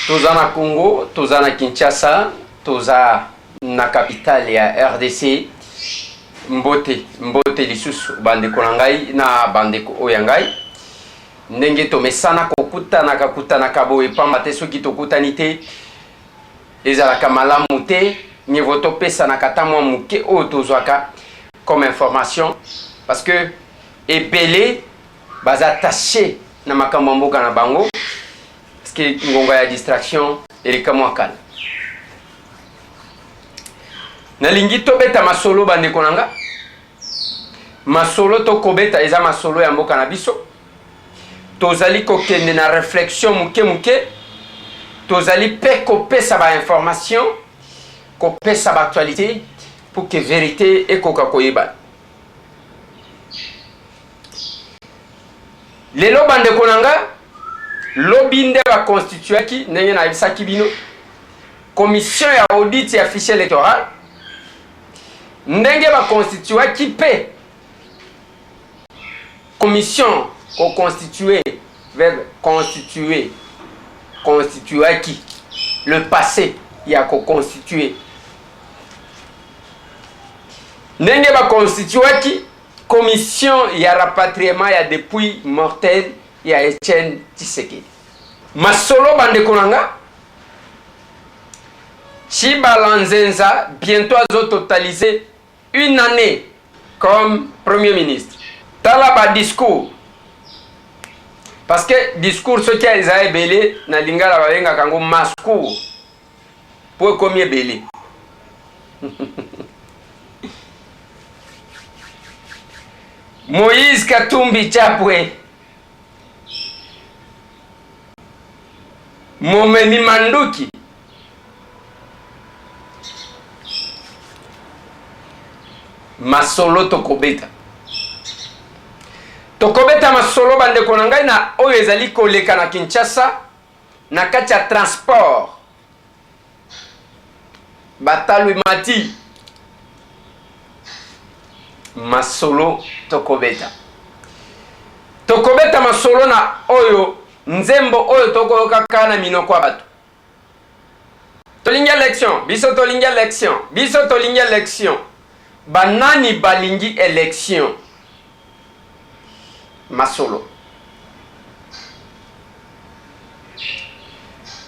toza na Congo, toza na Kinshasa, toza na capitale ya RDC. Mbote lisusu bandeko na ngai na bandeko oyo ngai ndenge tomesana kokutana kaboye pamba te soki tokutani te ezalaka malamu te niveau topesana kata mwa muke oyo tozwaka comme information parce que ebele baza attaché na makambo mboka na bango parce que ngonga ya distraction eleka mwa kala nalingi tobeta masolo bandeko na nga masolo tokobeta eza masolo ya mboka na biso tozali kokende na réflexion muke tozali pe kopesa ba information kopesa ba actualité pour que vérité ekoka koyeba lelo bandeko na nga lobi nde baconstituaki ndenge nayebisaki bino commission ya audit ya fichier électoral ndenge baconstituaki pe commission constituée, verbe constituer, constituer qui? Le passé, il y a constitué. Nenge ba constituer qui? Commission, il y a rapatriement, il y a depuis mortel, il y a Etienne Tshisekedi. Masolo bande konanga, Chibalanzenza, bientôt a totalisé une année comme Premier ministre. Tala ba discours. Parce que discours ce qui a été belé na lingala balenga kango mascours. Pour combien belé. Moïse Katumbi Chapwe. Momeni Manduki. Masolo tokobeta. Tokobeta masolo bande konangai na oyo ezali koleka na Kinshasa na kati ya transport batalu mati masolo tokobeta masolo na oyo nzembo oyo tokoyoka kana minoko ya bato tolingi élection biso tolingi élection banani balingi élection masolo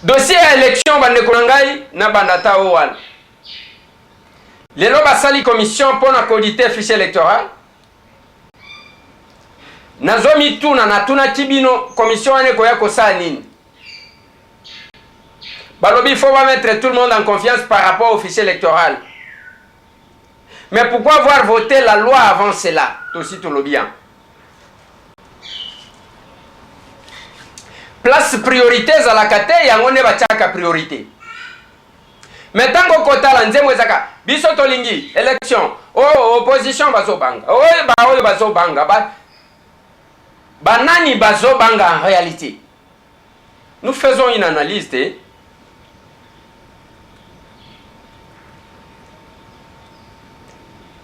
dossier ya élection bandeko na ngai na bandata o wana lelo basali commission pona kodite fichier électoral nazomi tuna na tuna kibino commission ane koya kosala nini balobi il faut mettre tout le monde en confiance par rapport au fichier électoral mais pourquoi avoir voté la loi avant cela aussi tout le bien. Place priorité za la kate yango ba chaka priorité. Mais tango kotala nzemwe zaka biso tolingi élection opposition bazobanga oyo bazobanga banani bazobanga en réalité. Nous faisons une analyse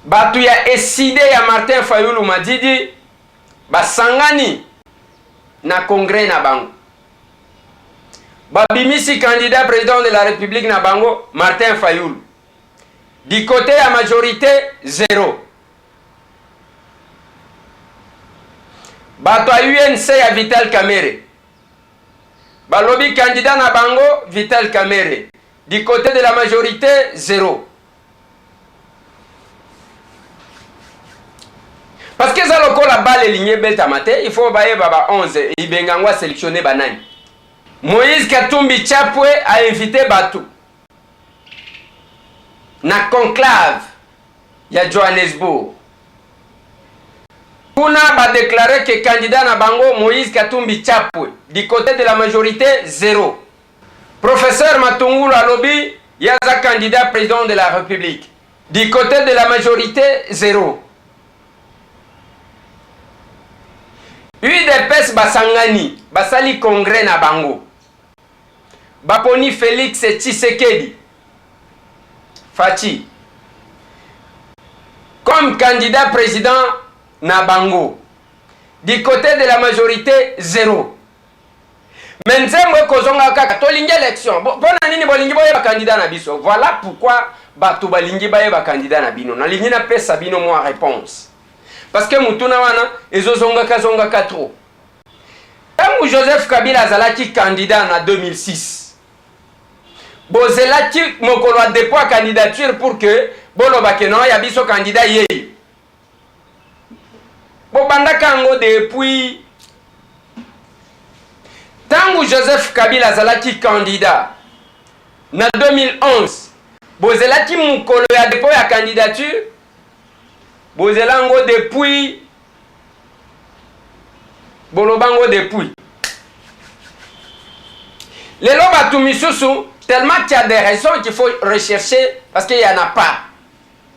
batu ya eside ya Martin Fayulu Madidi basangani na congrès na bango. Babimisi candidat président de la République na bango Martin Fayulu. Du côté la majorité 0. Bato UNC ya Vital Kamerhe. Balobi candidat na bango Vital Kamerhe. Du côté de la majorité 0. Parce que ça loko la balle lignée belta maté, il faut bailler baba 11 et bengangwa sélectionner banani. Moïse Katumbi Chapwe a invité Batu na conclave ya Johannesburg. Kuna ba déclaré que candidat na bango Moïse Katumbi Chapwe du côté de la majorité 0. Professeur Matungulu Alobi yaza candidat président de la République du côté de la majorité 0. UDPS basangani basali congrès na bango. Baponi Félix Tshisekedi Fachi comme candidat président na bango du côté de la majorité 0. Menzembo kozonga kaka tolingi élection. Pona nini bolingi boye ba candidat na biso. Voilà pourquoi bato balingi baye ba candidat na bino. Na lingi na pesa bino moi réponse. Parce que mutuna wana ezozonga ka trop. Tangu Joseph Kabila azalaki candidat na 2006. Bozelaki mokolo a dépôt candidature pour que boloba ke non ya biso candidat ye. Bobanda kango depuis Tangu Joseph Kabila azalaki candidat na 2011. Bozelaki mokolo ya dépôt ya candidature. Bozelango depuis Bolobango depuis. Les lobes tout misusu, tellement qu'il y a des raisons qu'il faut rechercher parce qu'il n'y en a pas.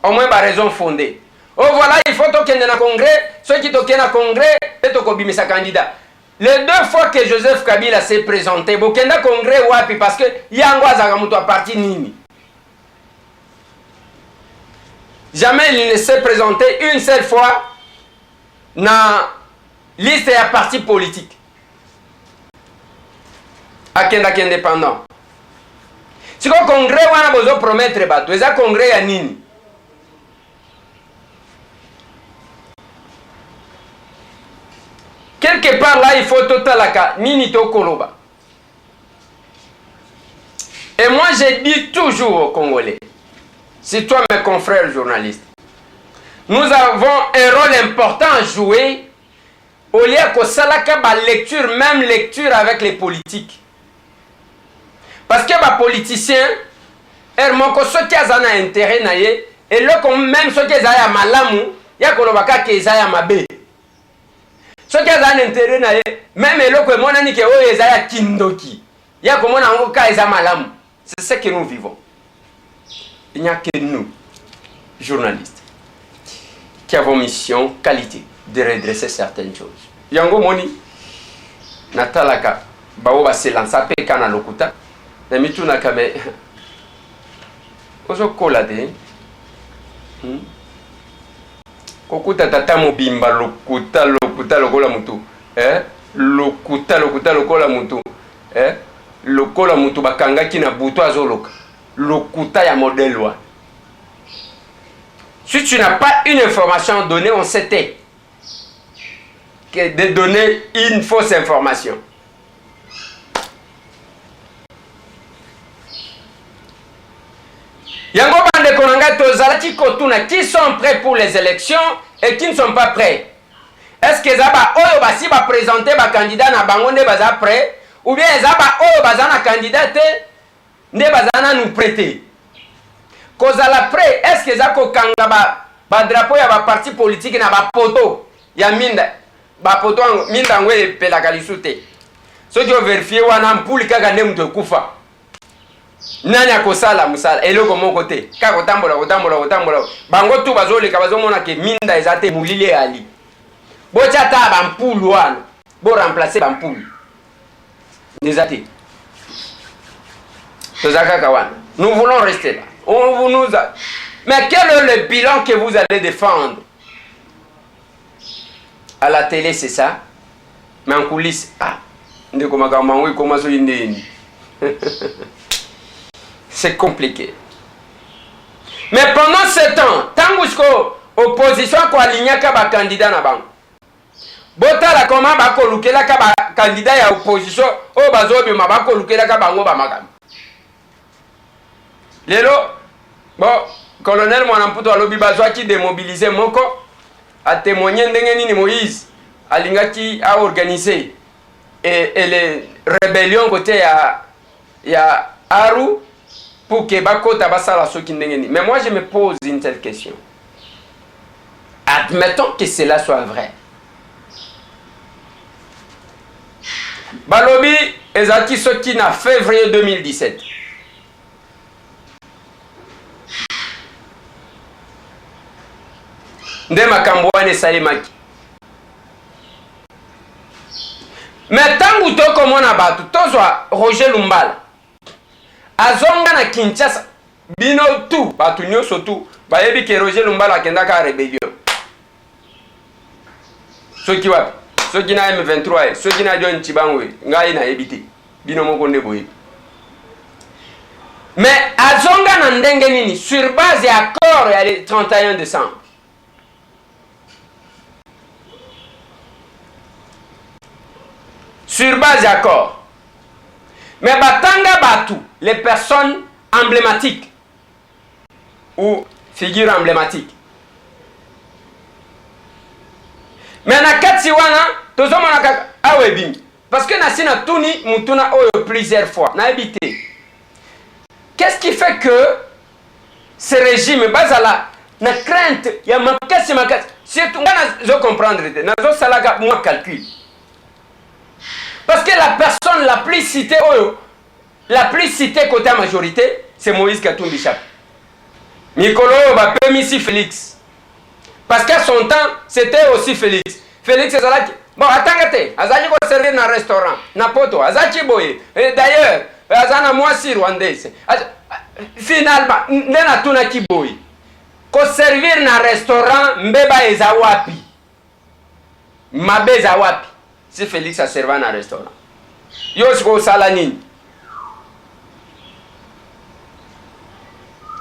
Au moins, par raison fondée. Oh voilà, il faut qu'il y ait un congrès. Ceux qui toquent un congrès, peut-être sa candidat. Les 2 fois que Joseph Kabila s'est présenté, Bokenda congrès wapi parce que Yangwa Zagamuto a parti nini. Jamais il ne s'est présenté une seule fois dans liste ya parti politique. Akenda indépendant. Si le congrès wana bozo promettre bato, eza congrès ya nini? Quelque part là, il faut totalaka nini to koloba. Et moi je dis toujours aux Congolais, c'est toi mes confrères journalistes, nous avons un rôle important à jouer au lieu que salaka ba lecture, même lecture avec les politiques. Parce que les politiciens, ils ceux qui ont intérêt na ye, et là même ceux qui ont malamu, ya kolobaka ke ezaya mabe. Ceux qui ont intérêt na ye, même là que mon ani ke o ezaya kindoki, ya komona ngo ka ezaya malamu. C'est ce que nous vivons. Il n'y a que nous, journalistes, qui avons mission, qualité de redresser certaines choses. Yango moni natalaka bawo ba se lança pe kana lokuta na mituna kame ozo kola de kokuta tata mobimba lokuta lokola mutu lokuta lokola mutu lokola mutu bakangaki na buto azoloka lokuta ya modèle wa. Si tu n'as pas une information donnée, on s'était que de donner une fausse information. Yango bande konanga tozalaki kotuna qui sont prêts pour les élections et qui ne sont pas prêts. Est-ce que zaba oyo basi ba présenter ba candidat na bango nde baza prêt ou bien zaba oyo baza na candidat nde baza na nous prêter. Kozala prêt, est-ce que zako kanga ba drapeau ya ba parti politique na ba poto ya minda ba poto minda ngwe pelaka lisute. So qui ont vérifié wana mpuli kaka nde mtu kufa. Nani akosala musala eloko mon côté. Ka kotambola. Bango tu bazoleka bazomona ke minda ezate mulile ali. Bocha ta ba mpulu wana. Bo remplacer ba mpulu. Nezate. Tozaka kawana. Nous voulons rester là. Mais quel est le bilan que vous allez défendre? À la télé, c'est ça. Mais en coulisses, c'est compliqué. Mais pendant ce temps, tant que l'opposition a aligné un candidat na banque. Botala comment bako lukela ka candidat ya opposition o bazobi mabako lukela ka bango ba makam. Lelo bon colonel Mwanamputo alobi bazwaki démobiliser moko a témoigner ndenge nini Moïse alingaki a organiser et les rébellions côté ya Aru pour que bakota basala soki ndenge nini. Mais moi je me pose une telle question. Admettons que cela soit vrai. Balobi ezaki soki na février 2017. Nde makambo wane salimaki. Mais tangu toko mona batu tozwa Roger Lumbala azonga na Kinshasa bino tu batu nyoso tu bayebi ke Roger Lumbala akenda ka rébellion. Soki wapi? Soki na M23 soki na John Chibangwe ngai na ebite. bino moko nde boye. Mais azonga na ndenge nini sur base ya accord ya le 31 décembre. Sur base d'accord. Mais batanga batu, les personnes emblématiques ou figures emblématiques. Mais na kati wana tozomo na awebimi parce que nasina tuni mutuna oyo plusieurs fois na habité. Qu'est-ce qui fait que ce régime bazala na crainte ya makasi surtout ngana je comprendre na zo salaka moi calcul. Parce que la personne la plus citée côté majorité, c'est Moïse Katumbi Chap. Mikolo Bapemisi Félix. Parce qu'à son temps, c'était aussi Félix. Félix Azalaki. Bon, attendez, Azaki va servir dans un restaurant. Napoto, Azaki Boye. Et d'ailleurs, Azana Moisi Rwandais. Finalement, Nena Tunaki Boye. Ko servir dans un restaurant, Mbeba Ezawapi. Mabe Ezawapi. Si Félix a servi dans un restaurant. Yoshko Salanine.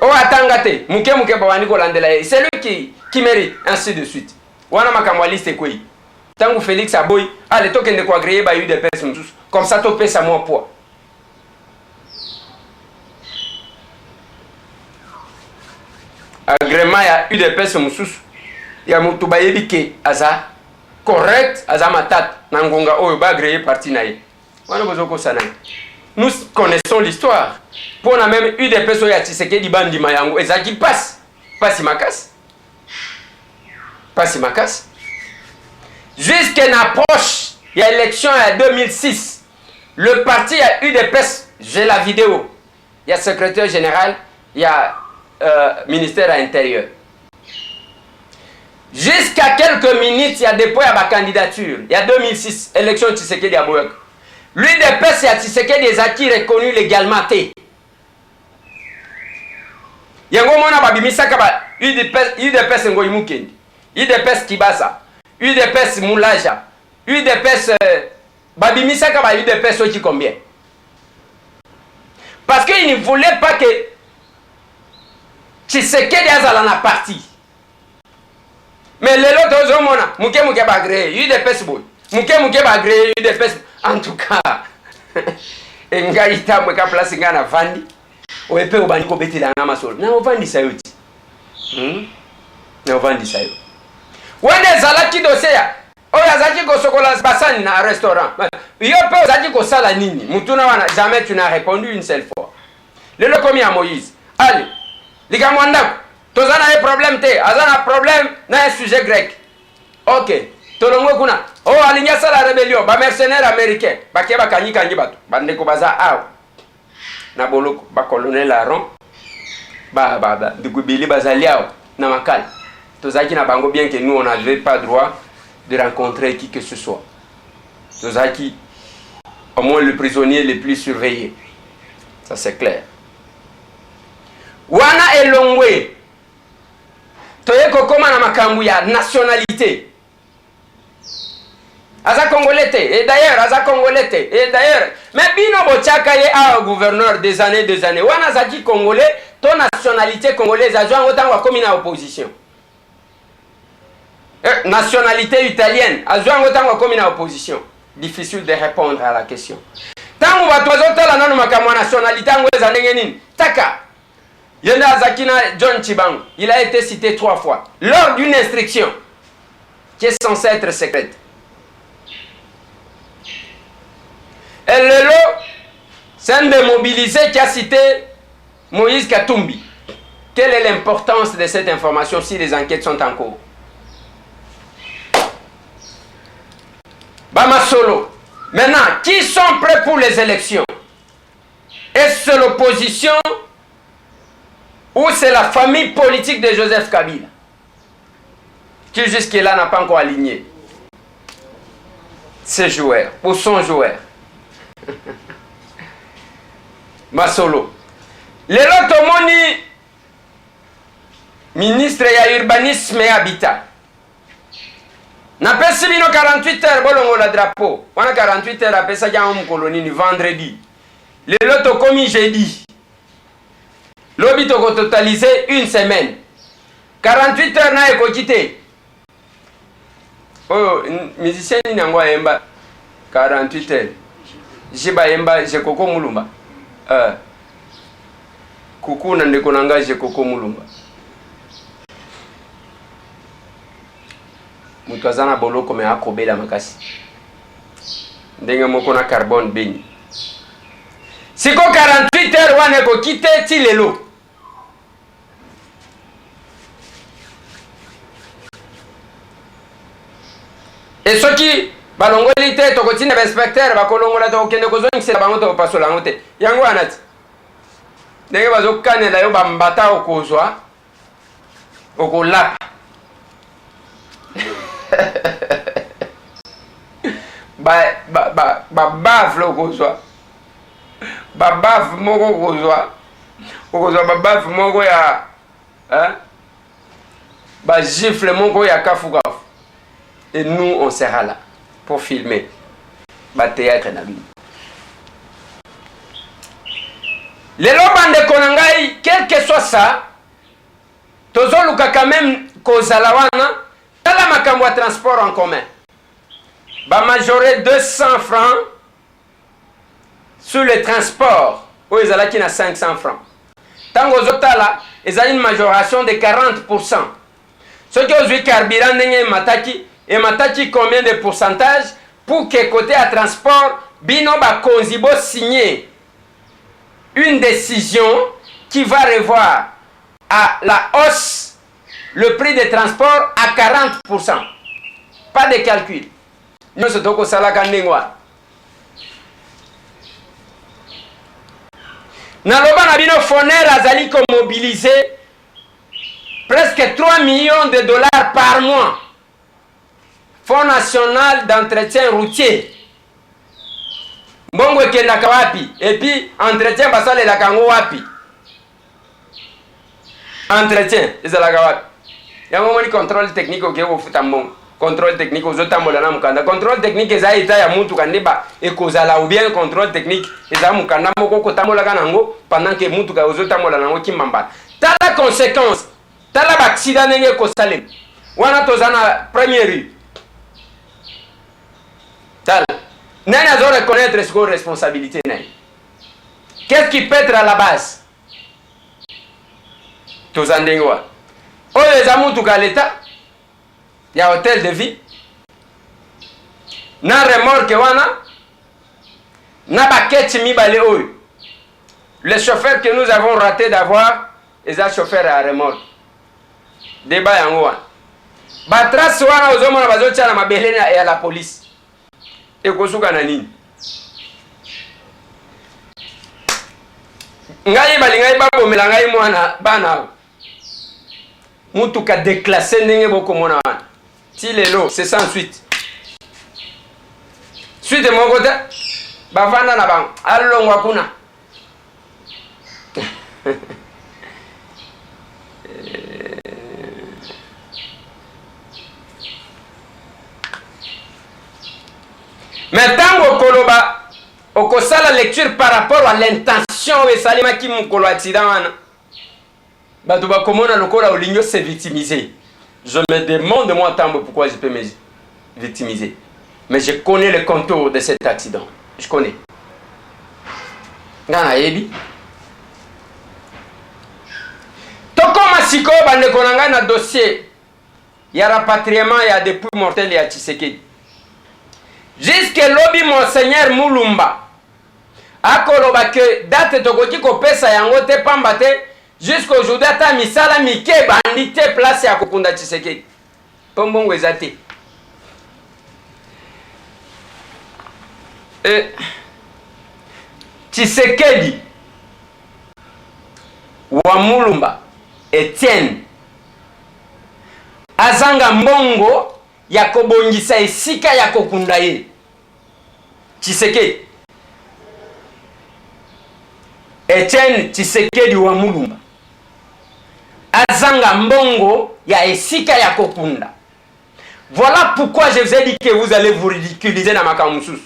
Oh, attendez, Mouke Bawani Kolandela. C'est lui qui mérite, ainsi de suite. Wana makamwaliste quoi. Tant que Félix a boy, allez, token de quoi agréer, bah, eu des personnes tous. Comme ça, tu pèses à mon poids. Agrément, il y a eu des personnes tous. Il y a Moutubayebi qui aza correct, aza matat, nangonga, oh, bah, agréer parti naïe. Nous connaissons l'histoire. Pour on a même eu des personnes qui ont dit bandi mayango et ça qui passe. Pas si macasse. Pas si macasse. Jusqu'à une approche, il y a l'élection en 2006. Le parti a eu des personnes. J'ai la vidéo. Il y a secrétaire général, il y a ministère de l'Intérieur. Jusqu'à quelques minutes, il y a dépôt à ma candidature. Il y a 2006, élection Tshisekedi à Boyok. Lui des personnes à Tshisekedi des acquis reconnus légalement. Yango mona babimisaka ba UDPS ngoyi mukendi. UDPS Kibasa. UDPS Moulaja. UDPS babimisaka ba UDPS oki combien? Parce qu'il ne voulait pas que Tshisekedi azala na parti. Mais les autres zomona muke ba créer UDPS boy. Muke ba créer UDPS en tout cas. Engai tamwe ka place ngana vandi. Oepe obani ko betela na masolo. Na ovandi sayoti. Na ovandi sayo. Wende zalaki doseya. Oya zaki ko sokola basani na restaurant. Yo pe zaki ko sala nini? Mutuna wana jamais tu n'as répondu une seule fois. Le komi à Moïse. Allez. Likamwanda. Tozana un problème te. Azana problème na un sujet grec. OK. Tolongo kuna. Oh alinya sala rébellion. Ba mercenaires américains. Ba keba kanyika ngibatu. Bande ko baza aw. Na boloko ba colonel Aron ba dugubili bazaliao na makal tozaki na bango bien que nous on n'avait pas droit de rencontrer qui que ce soit. Tozaki au moins le prisonnier le plus surveillé, ça c'est clair. Wana elongwe toyeko koma na makambu ya nationalité. Aza congolais. Et d'ailleurs, Aza congolais. Et d'ailleurs, mais bino bochaka ye a gouverneur des années. Wana zaki congolais, ton nationalité congolaise a joué autant comme une opposition. Nationalité italienne a joué autant comme une opposition. Difficile de répondre à la question. Tant que tu as la non makamo nationalité angolaise nini taka. Yenda Zakina John Chibangu, il a été cité 3 fois lors d'une instruction qui est censée être secrète. Et le lot, c'est un démobilisé qui a cité Moïse Katumbi. Quelle est l'importance de cette information si les enquêtes sont en cours? Bama Solo. Maintenant, qui sont prêts pour les élections? Est-ce l'opposition ou c'est la famille politique de Joseph Kabila qui jusque-là n'a pas encore aligné ses joueurs ou son joueur? Masolo. Les Lotomoni, ministre de l'urbanisme et habitat. Na pesi bino 48 heures bolongo la drapeau. Wana 48 heures apesa kya mu colonie ni vendredi. Lelo to komi jeudi. Lobi to ko totaliser une semaine. 48 heures na eko kité. Oh, musicien ni ngwa yemba 48 heures. Jiba yemba je koko mulumba. Kuku na ndeko nanga je koko mulumba. Mutu azana boloko me akobela makasi. Ndenge moko na carbone beni. Siko 48 heures wane ko kite ti lelo. Et ceux qui balongoli te to kotina inspecteur bakolongola to kende ko zongi se bango to pasola ngote. Yango anati. Ndenge bazo kanela yo bambata okozwa. Okolapa. Baf lo kozwa. Baf moko kozwa. Okozwa baf moko ya gifle moko ya kafuka. Et nous on sera là pour filmer théâtre na bino. Les bande konangai, quel que soit ça, tozoluka quand même kozala wana tala makambo ya transport en commun. Ba majorer 200 francs sur le transport ou ezalaki na 500 francs. Tango zotala ezali une majoration de 40%. Ce qui aujourd'hui carburant ndenge mataki et mataki combien de pourcentage pour que côté à transport bino ba konzibo signer une décision qui va revoir à la hausse le prix des transports à 40%. Pas de calcul. Nous sommes au Salaka Nengwa. Naloba Nabino Foner Azali ko mobiliser presque 3 millions de dollars par mois. Fonds national d'entretien routier. Mbongo kenda kawapi. Et puis entretien basale la kango wapi. Entretien ezala kawapi. Yango moni contrôle technique oke ofuta mbongo. Contrôle technique ozotambola na mukanda. Contrôle technique eza ita ya mutu kandeba ekozala ou bien contrôle technique eza mukanda moko kotambola kanango pendant que mutu ka ozotambola nango kimamba. Tala conséquence. Tala ba accident nenge ko salem. Wana tozana première rue. Tala. Nani azo reconnaître ce qu'on responsabilité nani. Qu'est-ce qui peut être à la base? Tozandengwa. Oyo eza mutu ka l'état. Ya hôtel de vie. Na remorque wana. Na baketi mibale oyo. Le chauffeur que nous avons raté d'avoir, eza chauffeur à remorque. Débat yango wana. Ba trace wana ozomona bazotia na mabele ya la police. Ekosuka na nini? Ngai balingai babomela ngai mwana bana. Mutu ka déclassé ndenge boko mona wana. Ti lelo c'est sans suite. Suite de mon côté bavanda na bango alongwa kuna. Mais tango koloba okosala lecture par rapport à l'intention et salima ki mukolo accident wana. Bato bakomona lokola olingo se victimiser. Je me demande moi tango pourquoi je peux me victimiser. Mais je connais le contour de cet accident. Je connais. Ngana yebi. Tokoma siko bande konanga na dossier. Ya rapatriement ya depuis mortel ya Tshisekedi. Jusque lobby Monseigneur Mulumba. Akoloba que date tokoki ko pesa yango te pamba te jusqu'aujourd'hui ata misala mike bandite place ya kokunda Tshisekedi. Pombongo ezate. Tshisekedi wa Mulumba Etienne azanga mbongo ya kobongisa esika ya kokunda ye. Tshisekedi Etienne Tshisekedi wa Mulumba azanga mbongo ya esika ya kokunda. Voilà pourquoi je vous ai dit que vous allez vous ridiculiser dans ma Kamoussous.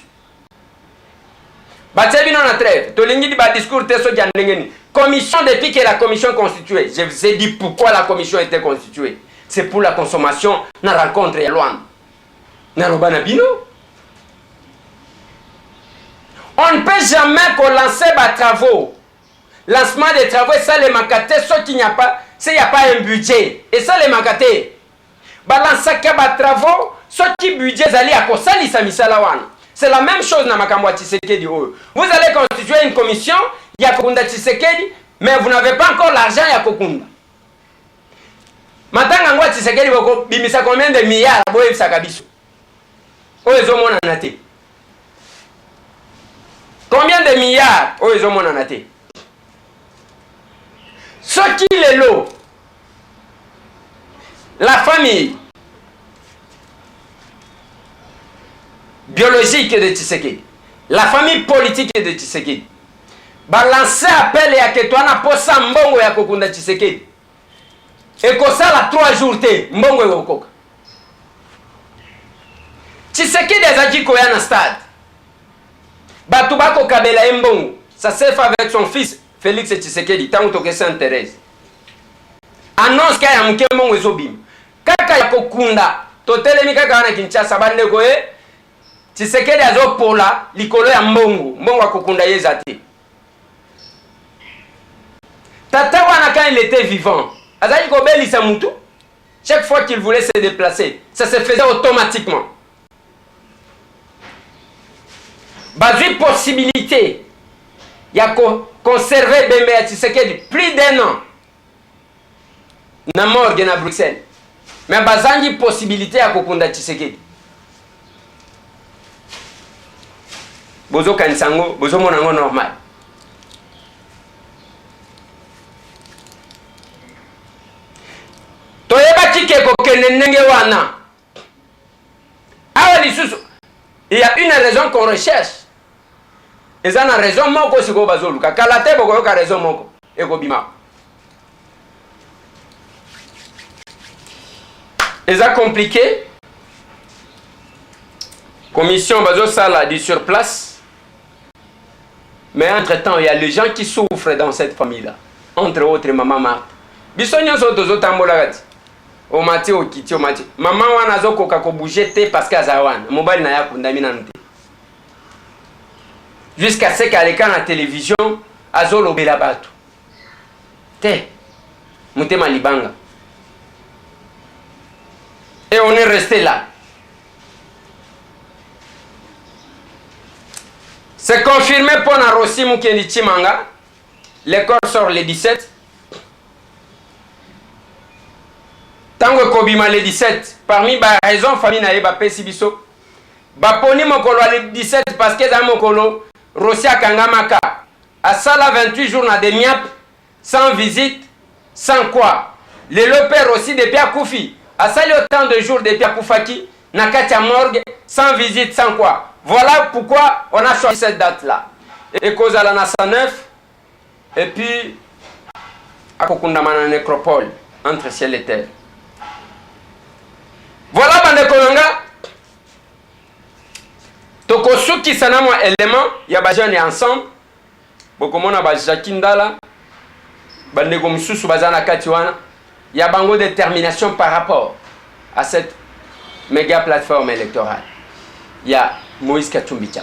Batsebi non a trêve. Tolingi di ba discours te so jandengeni. Commission depuis que la commission est constituée. Je vous ai dit pourquoi la commission était constituée. C'est pour la consommation na rencontre ya Luanda. Na robana bino. On ne peut jamais lancer des travaux. Lancement des travaux, ça les macatés, ce qu'il n'y a pas, s'il n'y a pas un budget. Et ça les macatés. Balancer des travaux, ce qui budget zali à kosali samisala wana. C'est la même chose dans Makambo Tshisekedi. Vous allez constituer une commission, il y a Kokunda Tshisekedi, mais vous n'avez pas encore l'argent, il y a Kokunda. Maintenant, Ngwa Tshisekedi, bimisa combien de milliards boye sakabiso. Oezo mona nate. Combien de milliards oezo mona nate. Ce qui est l'eau, la famille biologique de Tshisekedi, la famille politique de Tshisekedi, balancer appel ya ketwana posa mbongo ya Kokunda Tshisekedi. Et que ça la 3 jours te mbongo yokoka. Tshisekedi azaki koya na stade. Batu bako kabela mbongo. Ça s'est fait avec son fils Félix Tshisekedi tangu toke Sainte-Thérèse. Annonce kaya mke mbongo ezobima. Kaka ya Kokunda totelemi kaka wana Kinshasa bande koye Tshisekedi azopola likolo ya mbongo. Mbongo wa Kokunda yeza te. Tata wana quand il était vivant, azali kobelisa mutu. Chaque fois qu'il voulait se déplacer, ça se faisait automatiquement. Bazui possibilité il y a conservé Bembe ya Tshisekedi plus d'1 an na morgue na Bruxelles. Mais bazangi possibilité ya Kokunda Tshisekedi. Bozo kansango, bozo monango normal. Toyeba kike kokende ndenge wana. Awa lisusu. Il y a une raison qu'on recherche. Et ça na raison moko siko bazoluka. Kalate boko yoka raison moko. Eko bima. Et ça compliqué. Commission bazo sala dit sur place. Mais entre-temps, il y a les gens qui souffrent dans cette famille-là. Entre autres, maman Marthe. Bisonyo so tozo tambola gati. O mati o kiti o mati. Maman wana zo koka ko bouger te parce que azawana. Mobile na ya kundamina nte. Jusqu'à ce qu'à la télévision, azolo bela batu. Te. Mutema libanga. Et on est resté là. C'est confirmé pour Narossi Mukendi Chimanga. Le corps sort le 17. Tango Kobima le 17. Parmi les raisons, famille Naïba Pesibiso. Baponi Mokolo le 17 parce que dans Mokolo, Rosia Kangamaka. À Sala 28 jours na Demiap, sans visite, sans quoi. Le Lopère aussi depuis à Koufi. À Sali autant de jours depuis à Koufaki, Nakatia Morgue, sans visite, sans quoi. Voilà pourquoi on a choisi cette date-là. Et cause à la Nasa 9, et puis à Kokundamana nécropole, entre ciel et terre. Voilà, Bande Kolonga. Tokosuki Sanamo élément, il y a des jeunes ensemble. Bokomona Bajakindala, Bande Komsusu Bazana Katiwana. Il y a bango détermination par rapport à cette méga plateforme électorale. Il y a Moïse Katumbicha.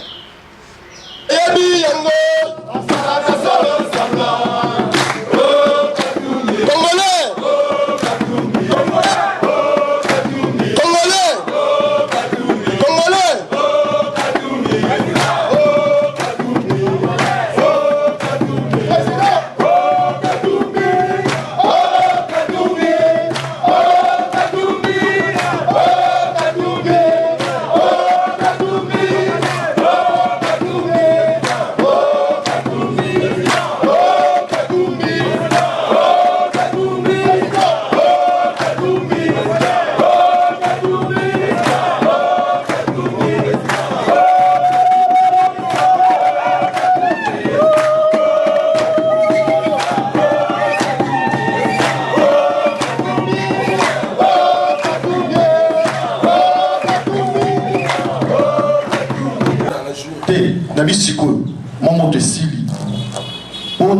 pour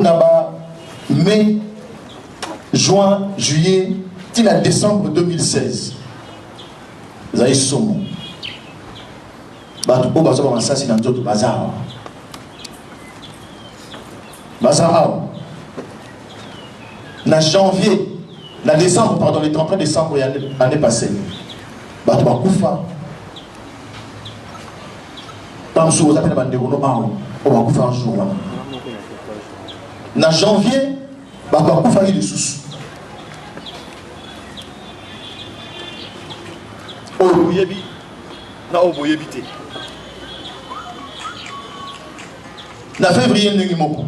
mai, juin, juillet, till à décembre 2016. Vous avez somme. Bato o bazo ba masasi na nzoto bazar. Bazar. Na janvier, na décembre, pardon, le 31 décembre l'année passée. Bato ba kufa. Dans ce vous appelez bande no ba o ba kufa un jour là. Na janvier, bato ba kufa yi de sous. O yebi na o boyebi te. Na février ndenge moko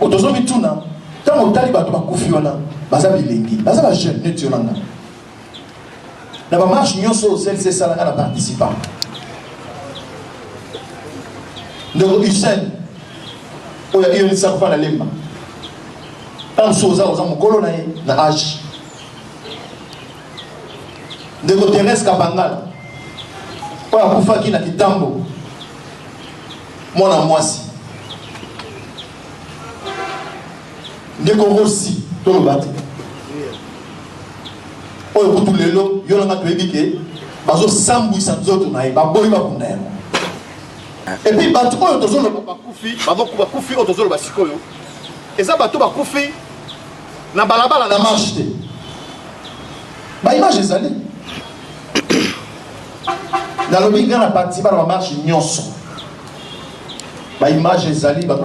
otozo bituna tango tali bato bakufi wana baza bilengi baza ba jeune neti yonanga na ba marche nyonso celle sala na participant ndeko Hussein oya iyo ni sakufa na lemba tango soza oza mokolo na ye na âge ndeko Thérèse Kabangala oya kufaki na kitambo mwana mwasi ndeko Rossi tolobate oyo kutu lelo yo nanga toyebi ke bazo sambwisa nzoto na ye baboyi bakunda yango epuis bato oyo tozoloba bakufi oyo tozoloba sikoyo eza bato bakufi na balabala na marche te baimage ezali nalobi nga na participa na bamarche nyonso ba image ezali ba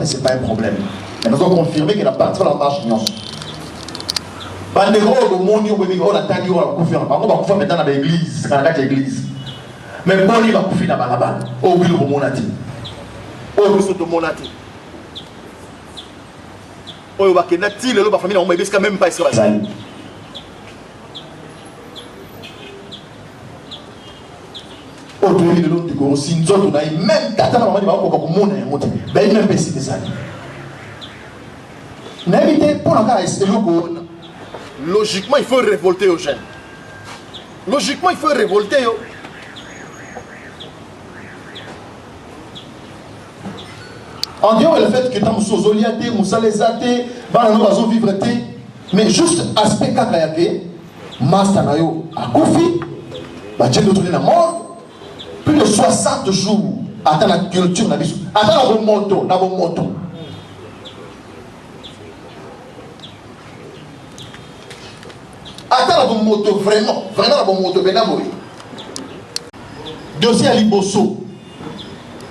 c'est pas un problème. Mais nous avons confirmé que la partie de la marche nyonso. Bande gros do moni o bemi on attend yo la confirme. Ba ko fa maintenant na l'église, kana ka église. Mais boni ba kufi na balabala. O bilo ko monati. O biso to monati. O ba ke na ti lelo ba famille na o mais quand même pas sur la zali. Autour de l'autre du corps, si nous autres, même tata na maman di ba ko ko mona ya moto. Ba même pesi de ça. N'évitez pour la cas logiquement il faut révolter aux jeunes. Logiquement il faut révolter yo. En dehors le fait que dans Moussoliaté, Moussalezate, Banano Bazo vivreté, mais juste aspect kakayake, Mastanayo à Kofi, Badjen de la mort. Plus de 60 jours attends la culture na biso attends la moto na moto attends la moto vraiment la moto benabo dossier à liboso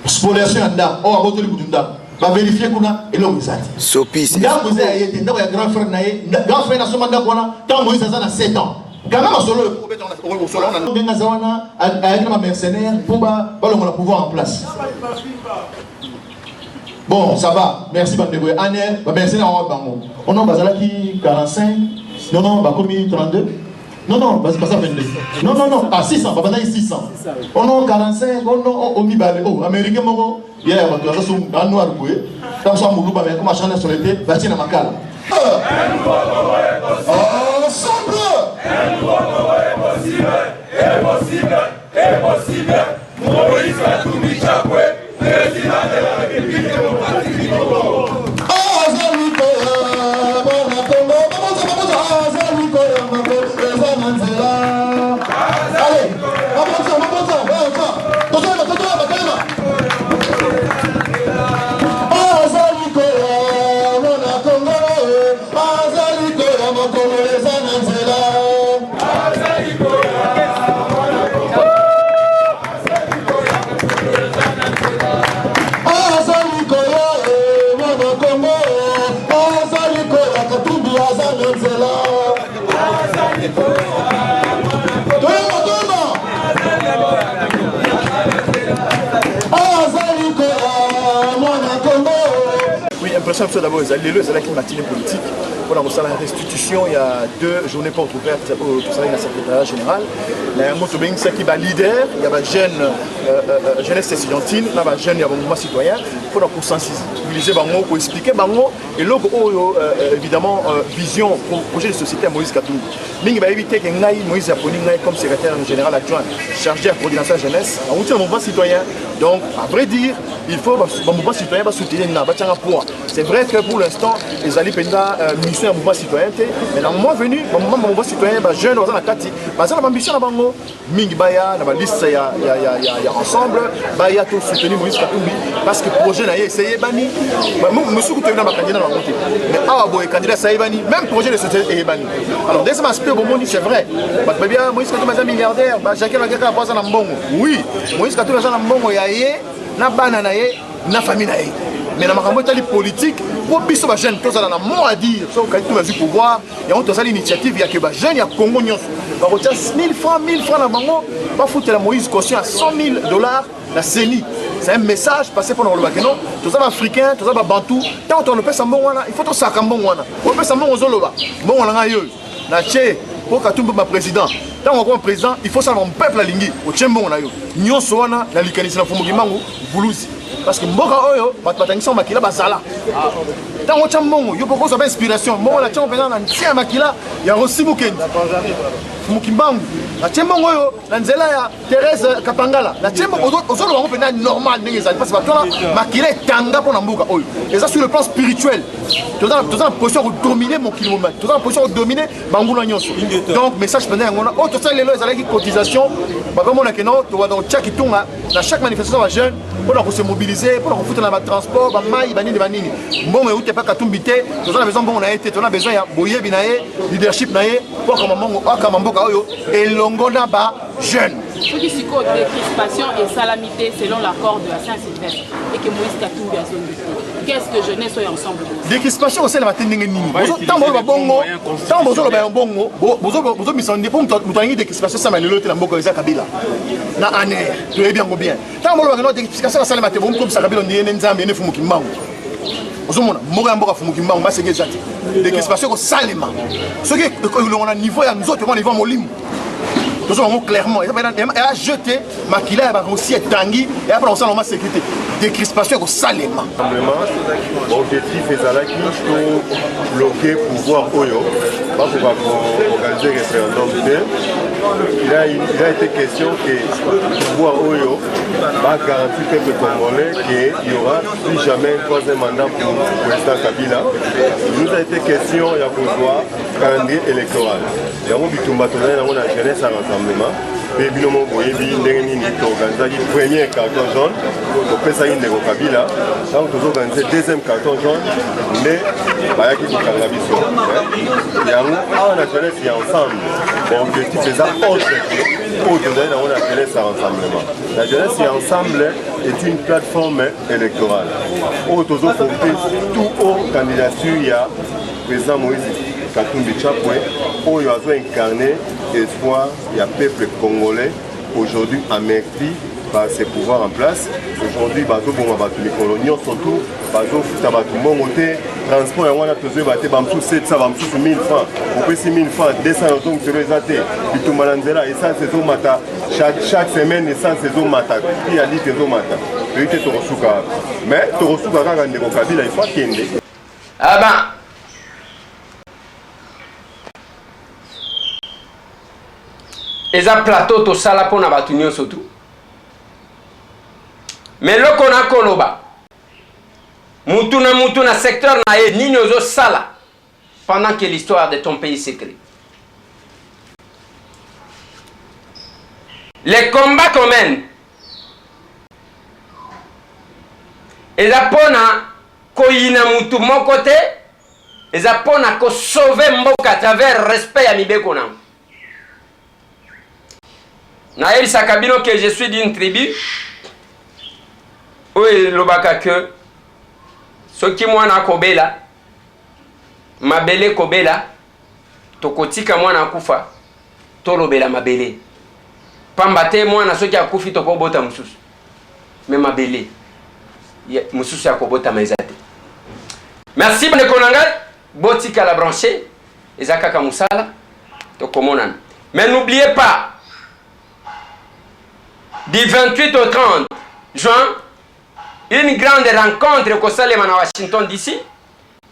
spoliation anda o aboto libudunda va vérifier kuna et l'homme exact sopisi nda vous ayete nda ya grand frère nae grand frère na soma nda kona tant Moïse a 7 ans. Quand même, on a un mercenaire pour le pouvoir en place. Bon, ça va. Merci, Bandego. On a basé qui 45. Non, bah, combien 32. Non, c'est pas ça 22. Non. Ah, 600. Bah, 600. On a 45. On a mis oh, américain, il y a un noir. Dans son moulou, mais comme achat sur l'été, va tirer ma cale. Ensemble! Est possible. Moïse Katumbi Chapwe, président de la République démocratique du Congo. motivation d'abord les qui matinée politique pour la restitution. Il y a 2 journées portes ouvertes au secrétariat général. Il y a un mot qui est leader, il y a une jeunesse estudiantine, il y a un jeune mouvement citoyen pour sensibiliser, pour expliquer et là évidemment vision projet de société à Moïse Katumbi. Il va éviter que Moïse Aponi comme secrétaire général adjoint chargé de la coordination jeunesse, un mouvement citoyen. Donc à vrai dire, il faut que le mouvement citoyen soutenir c'est vrai que pour l'instant, les alliés ont mission du mouvement citoyen, mais dans le moment venu, le mouvement citoyen, les jeunes ont une ambition, mingi baya na liste ya ensemble baya to soutenir Moïse Katumbi parce que projet na essayé bani monsieur ko na candidat na monter mais awa boy candidat ça bani même projet de société est bani. Alors deuxième aspect bon c'est vrai bien Moïse Katumbi est milliardaire chacun a quelqu'un à passer na mbongo oui Moïse Katumbi est na mbongo ya ye na bana na ye na famille na ye. Mais dans la politique, pour que les jeunes aient un mot à dire, sur le pouvoir, il y a une initiative, il y a que les jeunes, il y a Congo, il y a 1000 francs dans le monde, pas foutre la Moïse caution à $100 000 la CENI. C'est un message passé pour le Bakeno, tous les Africains, tous les Bantous, tant qu'on ne peut pas il faut que ça soit bon. On peut ça bon on a eu. Pour que tout le monde président. Tant qu'on est président, il faut ça mon peuple la lingi. Au tchembo on a eu. Nyon soana la likanisi na fumugimangu buluzi. Parce que mboka oyo batangisa makila bazala. Tant on tchambongo yo poko so ba inspiration. Mo la tchamba na ntia makila ya Rosimukendi. Fumukimbangu. La tchembongo yo na nzela ya Thérèse Kapangala. La tchembongo ozolo bango pena normal ndenge ezali parce que batona makila tanga pour na mboka oyo. Et ça sur le plan spirituel. Tu as la position de dominer mon kilomètre. Tu as la position de dominer Bangoula Nyonso. Donc message pendant on a autre ça les lois avec cotisation. Vraiment on a que non, tu vois donc chaque tourna dans chaque manifestation va jeune pour se mobiliser, pour foutre dans le transport, ba mai banini banini. Bon mais où t'es pas Katumbité, tu as besoin bon on a été, tu as besoin ya boyer binaé, leadership naé pour comme maman comme mboka oyo et longona ba jeune. Ce qui s'y code de crispation et salamité selon l'accord de la Saint-Sylvestre et que Moïse Katumbi a zone. Qu'est-ce que jeunesse soit ensemble? Des crispations c'est la matinée nini. Tant bon bongo, tant bon ba bongo, bozo misande pour mutangi des crispations ça manelo te la mboka za Kabila. Na ane, tu es bien bien. Tant bon ba des crispations ça la matinée comme ça Kabila ndiye nzambe ne fumuki mbangu. Ozomona mboka mboka fumuki mbangu ba senge jati. Des crispations ko salema. Ce qui on a niveau ya nzoto on niveau molimo. Nous avons clairement, elle a jeté Makila, elle a aussi Tanguy, et après on s'en a sécurité. Décrispation au Salema. L'objectif est de bloquer le pouvoir Oyo, pas pour organiser un référendum. Il a été question que le pouvoir Oyo va garantir au peuple congolais qu'il y aura plus jamais un troisième mandat pour le président Kabila. Il nous a été question de un calendrier électoral. Il y a une jeunesse à rassemblement. Et puis, nous avons organisé le premier carton jaune, nous avons Kabila, nous avons organisé le deuxième carton jaune, mais il y a qui il y a une jeunesse qui est ensemble. L'objectif c'est ça, la jeunesse à rassemblement. La jeunesse qui est ensemble est une plateforme électorale. Nous avons porté tout aux candidatures, il y a le président Moïse Katumbi Chapwe, où il a incarné l'espoir du peuple congolais, aujourd'hui amerti par ses pouvoirs en place. Aujourd'hui, bateau bon les coloniaux surtout, bateau tabatou mon côté, transport et on a tous battu bamsou 700 bamsou 1000 francs, on peut 6000 francs 200 donc sur les athées. Puis tout malandela et ça c'est au matin chaque semaine et ça c'est au matin. Puis il a dit c'est au matin. Il était Torosuka. Mais Torosuka quand on est au Kabila il faut qu'il y ait. Ah ben. Et un plateau to sala pour na batunyo surtout. Mais le qu'on a koloba. Mutuna secteur na e ni nozo sala pendant que l'histoire de ton pays s'écrit. Les combats qu'on mène. Et ça pona koyina mutu mon côté. Et ça pona ko sauver mboka à travers respect à mibeko na. Naël Sakabino que je suis d'une tribu où il lobaka que ce qui moi na kobela mabele kobela tokotika mwana kufa tolobela mabele pambate mwana soki akufi tokobota mususu me mabele mususu yakobota maizate Merci bande konanga botika la branché ezaka kamusala to komonana. Mais n'oubliez pas du 28 au 30 juin une grande rencontre ko salema na Washington DC.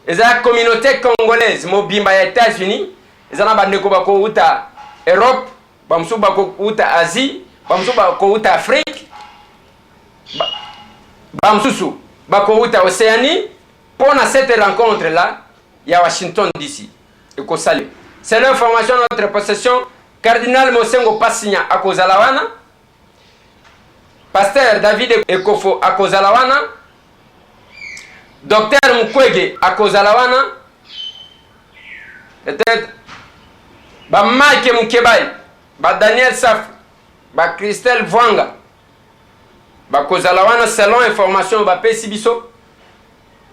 Ezala communauté congolaise mobimba ya États-Unis, ezala bandeko bako uta Europe, bamsu bako uta Asie, bamsu bako uta Afrique, bamsusu bako uta Océanie. Pour cette rencontre là, il y a Washington DC. C'est l'information de notre possession. Cardinal Mosengo Passigna à Kozalawana, Pasteur David Ekofo à Kozalawana, Docteur Mukwege à Kozalawana, peut-être Mike Mukebai, Daniel Saf, Christelle Vwanga, Kozalawana selon information Sibiso.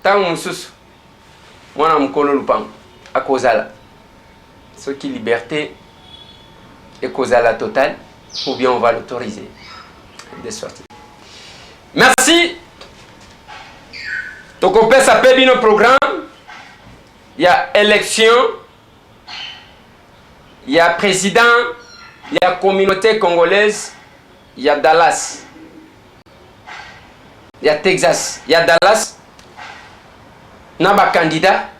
Tant mususu mwana mukolo lupango akozala soki liberté et kozala totale ou bien on va l'autoriser de sortir. Merci. Tokopé ça peut bien nos programmes. Il y a élection, il y a président, il y a communauté congolaise, il y a Dallas, il y a Texas, il y a Dallas. Naba candidat,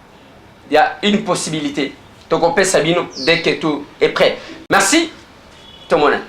il y a une possibilité. Tokopé Sabino dès que tout est prêt. Merci. Tout le monde.